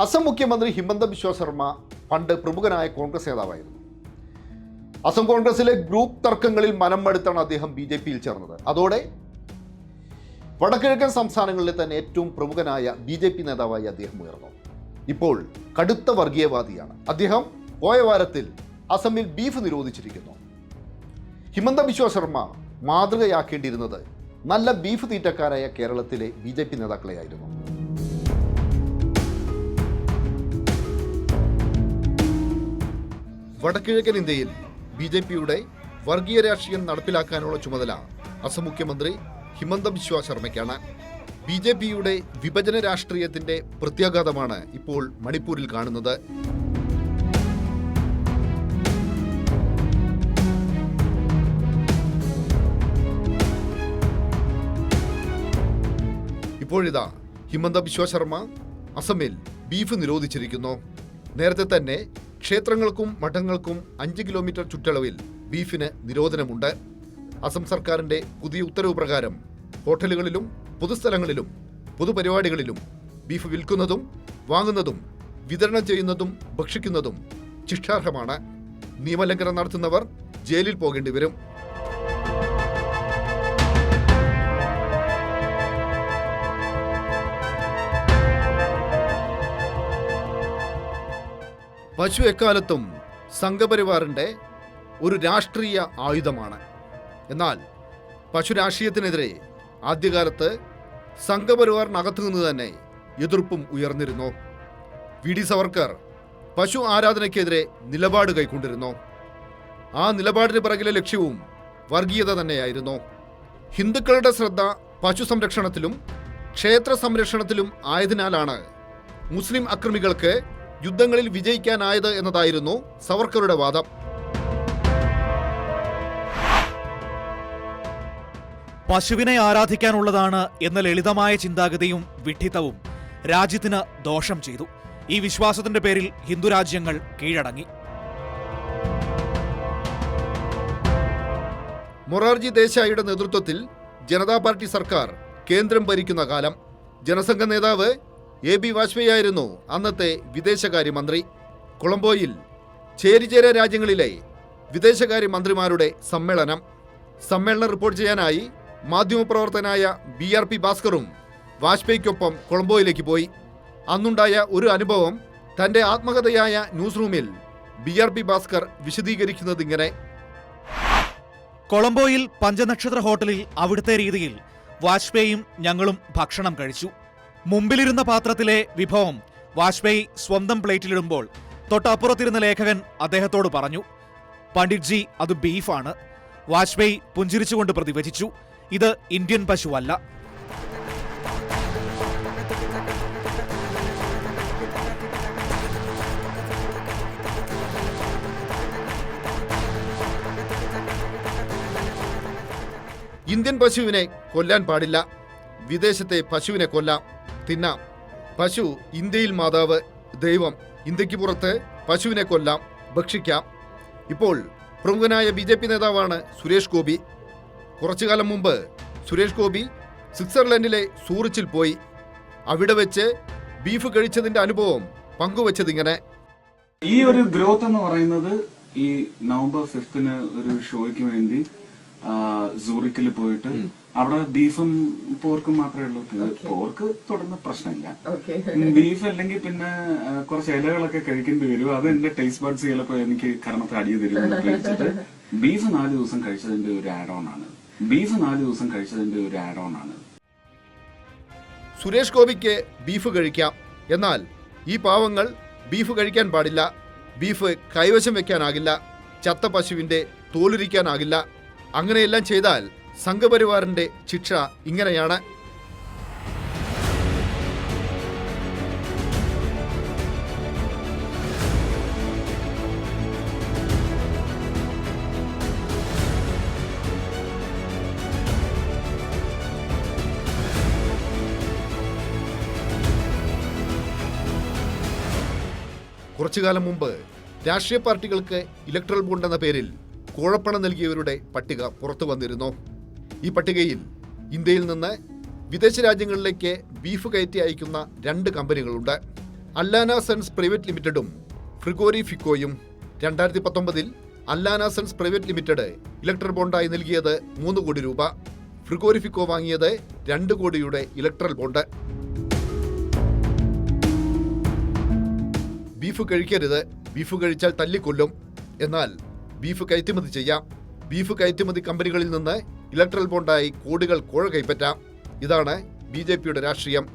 അസം മുഖ്യമന്ത്രി ഹിമന്ത ബിശ്വ ശർമ്മ പണ്ട് പ്രമുഖനായ കോൺഗ്രസ് നേതാവായിരുന്നു. അസം കോൺഗ്രസിലെ ഗ്രൂപ്പ് തർക്കങ്ങളിൽ മനം മടുത്താണ് അദ്ദേഹം BJP-യിൽ ചേർന്നത്. അതോടെ വടക്കിഴക്കൻ സംസ്ഥാനങ്ങളിലെ തന്നെ ഏറ്റവും പ്രമുഖനായ BJP നേതാവായി അദ്ദേഹം ഉയർന്നു. ഇപ്പോൾ കടുത്ത വർഗീയവാദിയാണ് അദ്ദേഹം. പോയ വാരത്തിൽ അസമിൽ ബീഫ് നിരോധിച്ചിരിക്കുന്നു. ഹിമന്ത ബിശ്വ ശർമ്മ മാതൃകയാക്കേണ്ടിയിരുന്നത് നല്ല ബീഫ് തീറ്റക്കാരായ കേരളത്തിലെ BJP നേതാക്കളെയായിരുന്നു. വടക്കിഴക്കൻ ഇന്ത്യയിൽ BJP-യുടെ വർഗീയ രാഷ്ട്രീയം നടപ്പിലാക്കാനുള്ള ചുമതല അസം മുഖ്യമന്ത്രി ഹിമന്ത ബിശ്വ ശർമ്മയ്ക്കാണ്. BJP-യുടെ വിഭജന രാഷ്ട്രീയത്തിന്റെ പ്രത്യാഘാതമാണ് ഇപ്പോൾ മണിപ്പൂരിൽ കാണുന്നത്. ഇപ്പോഴിതാ ഹിമന്ത ബിശ്വ ശർമ്മ അസമിൽ ബീഫ് നിരോധിച്ചിരിക്കുന്നു. നേരത്തെ തന്നെ ക്ഷേത്രങ്ങൾക്കും മഠങ്ങൾക്കും 5 കിലോമീറ്റർ ചുറ്റളവിൽ ബീഫിന് നിരോധനമുണ്ട്. അസം സർക്കാരിന്റെ പുതിയ ഉത്തരവ് പ്രകാരം ഹോട്ടലുകളിലും പൊതുസ്ഥലങ്ങളിലും പൊതുപരിപാടികളിലും ബീഫ് വിൽക്കുന്നതും വാങ്ങുന്നതും വിതരണം ചെയ്യുന്നതും ഭക്ഷിക്കുന്നതും ശിക്ഷാർഹമാണ്. നിയമലംഘനം നടത്തുന്നവർ ജയിലിൽ പോകേണ്ടി വരും. പശു എക്കാലത്തും സംഘപരിവാറിന്റെ ഒരു രാഷ്ട്രീയ ആയുധമാണ്. എന്നാൽ പശു രാഷ്ട്രീയത്തിനെതിരെ ആദ്യകാലത്ത് സംഘപരിവാറിനകത്തു നിന്ന് തന്നെ എതിർപ്പും ഉയർന്നിരുന്നു. VD സവർക്കർ പശു ആരാധനയ്ക്കെതിരെ നിലപാട് കൈക്കൊണ്ടിരുന്നു. ആ നിലപാടിന് പിറകിലെ ലക്ഷ്യവും വർഗീയത തന്നെയായിരുന്നു. ഹിന്ദുക്കളുടെ ശ്രദ്ധ പശു സംരക്ഷണത്തിലും ക്ഷേത്ര സംരക്ഷണത്തിലും ആയതിനാലാണ് മുസ്ലിം അക്രമികൾക്ക് യുദ്ധങ്ങളിൽ വിജയിക്കാനായത് എന്നതായിരുന്നു സവർക്കറുടെ വാദം. പശുവിനെ ആരാധിക്കാനുള്ളതാണ് എന്ന ലളിതമായ ചിന്താഗതിയും വിഡ്ഢിത്തവും രാജ്യത്തിന് ദോഷം ചെയ്തു. ഈ വിശ്വാസത്തിന്റെ പേരിൽ ഹിന്ദു രാജ്യങ്ങൾ കീഴടങ്ങി. മൊറാർജി ദേശായിയുടെ നേതൃത്വത്തിൽ ജനതാ പാർട്ടി സർക്കാർ കേന്ദ്രം ഭരിക്കുന്ന കാലം ജനസംഘ നേതാവ് AB വാജ്പേയി ആയിരുന്നു അന്നത്തെ വിദേശകാര്യമന്ത്രി. കൊളംബോയിൽ ചേരിചേര രാജ്യങ്ങളിലെ വിദേശകാര്യമന്ത്രിമാരുടെ സമ്മേളനം റിപ്പോർട്ട് ചെയ്യാനായി മാധ്യമപ്രവർത്തകനായ BRP ഭാസ്കറും വാജ്പേയിക്കൊപ്പം കൊളംബോയിലേക്ക് പോയി. അന്നുണ്ടായ ഒരു അനുഭവം തന്റെ ആത്മകഥയായ ന്യൂസ് റൂമിൽ BRP ഭാസ്കർ വിശദീകരിക്കുന്നത് ഇങ്ങനെ: കൊളംബോയിൽ പഞ്ചനക്ഷത്ര ഹോട്ടലിൽ അവിടുത്തെ രീതിയിൽ വാജ്പേയിയും ഞങ്ങളും ഭക്ഷണം കഴിച്ചു. മുമ്പിലിരുന്ന പാത്രത്തിലെ വിഭവം വാജ്പേയി സ്വന്തം പ്ലേറ്റിലിടുമ്പോൾ തൊട്ടപ്പുറത്തിരുന്ന ലേഖകൻ അദ്ദേഹത്തോട് പറഞ്ഞു, പണ്ഡിറ്റ്ജി, അത് ബീഫാണ്. വാജ്പേയി പുഞ്ചിരിച്ചുകൊണ്ട് പ്രതിവചിച്ചു, ഇത് ഇന്ത്യൻ പശുവല്ല. ഇന്ത്യൻ പശുവിനെ കൊല്ലാൻ പാടില്ല, വിദേശത്തെ പശുവിനെ കൊല്ലാം, തിന്നാം. പശു ഇന്ത്യയിൽ മാതാവ്, ദൈവം. ഇന്ത്യക്ക് പുറത്ത് പശുവിനെ കൊല്ലാം, ഭക്ഷിക്കാം. ഇപ്പോൾ പ്രമുഖനായ BJP നേതാവാണ് സുരേഷ് ഗോപി. കുറച്ചു കാലം മുമ്പ് സുരേഷ് ഗോപി സ്വിറ്റ്സർലൻഡിലെ സൂറിച്ചിൽ പോയി. അവിടെ വെച്ച് ബീഫ് കഴിച്ചതിന്റെ അനുഭവം പങ്കുവച്ചതിങ്ങനെ: ഈ ഒരു ഗ്രോത്ത് എന്ന് പറയുന്നത് ഈ നവംബർ 5-ന് ഒരു ഷോയ്ക്ക് വേണ്ടി സൂറിക്കിൽ പോയിട്ട് അവിടെ ബീഫും പോർക്കും മാത്രമേ ഉള്ളൂ. പോർക്ക് തുടർന്ന് പ്രശ്നമില്ല. ബീഫ് അല്ലെങ്കിൽ പിന്നെ കുറച്ച് ഇലകളൊക്കെ കഴിക്കേണ്ടി വരും. അത് എന്റെ ടേസ്റ്റ് ബഡ്സ് ചിലപ്പോ എനിക്ക് കർമ്മത്തെ അടിയ തരും കഴിച്ചിട്ട് ബീഫ് 4 ദിവസം കഴിച്ചതിന്റെ ഒരു ആഡ് ഓൺ ആണ്. സുരേഷ് ഗോപിക്ക് ബീഫ് കഴിക്കാം, എന്നാൽ ഈ പാവങ്ങൾ ബീഫ് കഴിക്കാൻ പാടില്ല. ബീഫ് കൈവശം വെക്കാനാകില്ല, ചത്ത പശുവിന്റെ തോലുരിക്കാനാകില്ല. അങ്ങനെയെല്ലാം ചെയ്താൽ സംഘപരിവാറിന്റെ ശിക്ഷ ഇങ്ങനെയാണ്. കുറച്ചുകാലം മുമ്പ് രാഷ്ട്രീയ പാർട്ടികൾക്ക് ഇലക്ട്രൽ ബോണ്ട് എന്ന പേരിൽ കോഴപ്പണം നൽകിയവരുടെ പട്ടിക പുറത്തു വന്നിരുന്നു. ഈ പട്ടികയിൽ ഇന്ത്യയിൽ നിന്ന് വിദേശ രാജ്യങ്ങളിലേക്ക് ബീഫ് കയറ്റി അയക്കുന്ന 2 കമ്പനികളുണ്ട്. അല്ലാന സൺസ് പ്രൈവറ്റ് ലിമിറ്റഡും ഫ്രിഗോരി ഫിക്കോയും 2019 Allana sons private limited electoral ബോണ്ടായി നൽകിയത് 3 കോടി രൂപ. ഫ്രിഗോരി ഫിക്കോ വാങ്ങിയത് 2 കോടിയുടെ ഇലക്ട്രൽ ബോണ്ട്. ബീഫ് കഴിക്കരുത്, ബീഫ് കഴിച്ചാൽ തല്ലിക്കൊല്ലും. എന്നാൽ ബീഫ് കയറ്റുമതി ചെയ്യാം. ബീഫ് കയറ്റുമതി കമ്പനികളിൽ നിന്ന് ഇലക്ട്രൽ ബോണ്ടായി കോടികൾ കോഴ കൈപ്പറ്റാം. ഇതാണ് BJPയുടെ രാഷ്ട്രീയം.